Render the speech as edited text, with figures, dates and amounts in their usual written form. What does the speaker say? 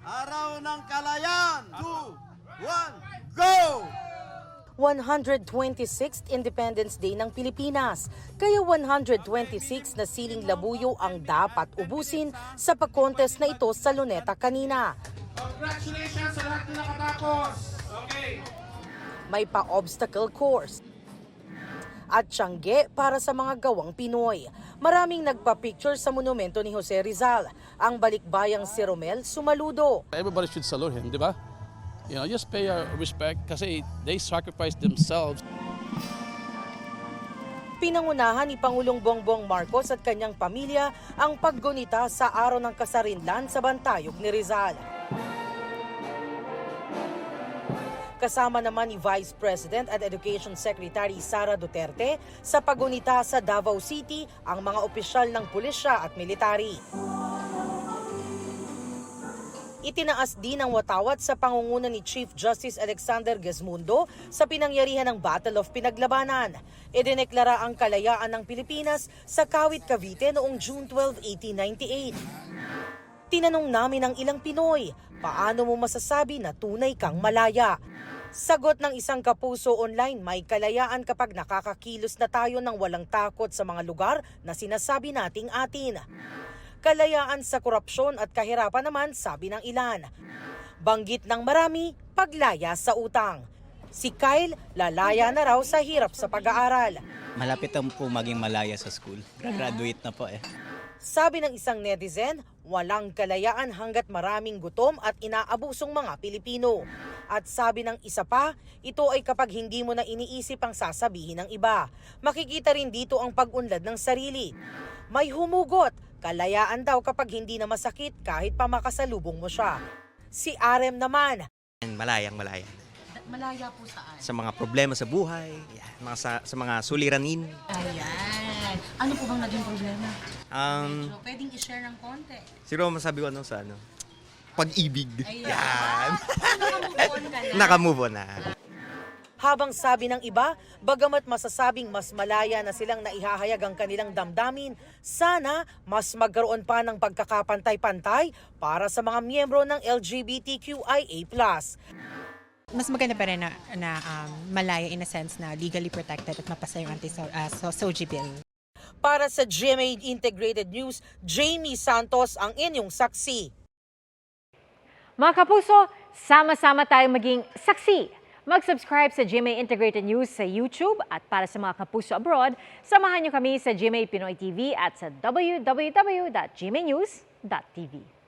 Araw ng Kalayaan! 2, 1, go! 126th Independence Day ng Pilipinas. Kaya 126 na siling labuyo ang dapat ubusin sa pag-contest na ito sa Luneta kanina. Congratulations sa lahat na nakatapos! Okay. May pa-obstacle course at tiyangge para sa mga gawang Pinoy. Maraming nagpa-picture sa monumento ni Jose Rizal. Ang balikbayang si Romel sumaludo. Everybody should salute him, di ba? You know, just pay our respect kasi they sacrificed themselves. Pinangunahan ni Pangulong Bongbong Marcos at kanyang pamilya ang paggunita sa araw ng kasarinlan sa bantayog ni Rizal. Kasama naman ni Vice President at Education Secretary Sara Duterte sa paggunita sa Davao City ang mga opisyal ng pulisya at military. Itinaas din ang watawat sa pangunguna ni Chief Justice Alexander Gesmundo sa pinangyarihan ng Battle of Pinaglabanan. Idineklara ang kalayaan ng Pilipinas sa Kawit, Cavite noong June 12, 1898. Tinanong namin ang ilang Pinoy, paano mo masasabi na tunay kang malaya? Sagot ng isang kapuso online, may kalayaan kapag nakakakilos na tayo ng walang takot sa mga lugar na sinasabi nating atin. Kalayaan sa korupsyon at kahirapan naman, sabi ng ilan. Banggit ng marami, paglaya sa utang. Si Kyle, lalaya na raw sa hirap sa pag-aaral. Malapit na po maging malaya sa school. Graduate na po eh. Sabi ng isang netizen, walang kalayaan hanggat maraming gutom at inaabusong mga Pilipino. At sabi ng isa pa, ito ay kapag hindi mo na iniisip ang sasabihin ng iba. Makikita rin dito ang pag-unlad ng sarili. May humugot, kalayaan daw kapag hindi na masakit kahit pa makasalubong mo siya. Si Arem naman. Malayang-malaya. Malaya po saan? Sa mga problema sa buhay, yan, sa mga suliranin. Ayan. Ano po bang naging problema? So, pwedeng i-share ng konti. Siguro masabi ko sa pag-ibig. Ayan. Yan. Nakamove on ka na. Nakamove on na. Habang sabi ng iba, bagamat masasabing mas malaya na silang naihahayag ang kanilang damdamin, sana mas magkaroon pa ng pagkakapantay-pantay para sa mga miyembro ng LGBTQIA+. Mas maganda pa rin na malaya in a sense na legally protected at mapasa yung anti-SOGI bill. Para sa GMA Integrated News, Jamie Santos ang inyong saksi. Mga kapuso, sama-sama tayong maging saksi. Mag-subscribe sa GMA Integrated News sa YouTube at para sa mga kapuso abroad, samahan niyo kami sa GMA Pinoy TV at sa www.gmanews.tv.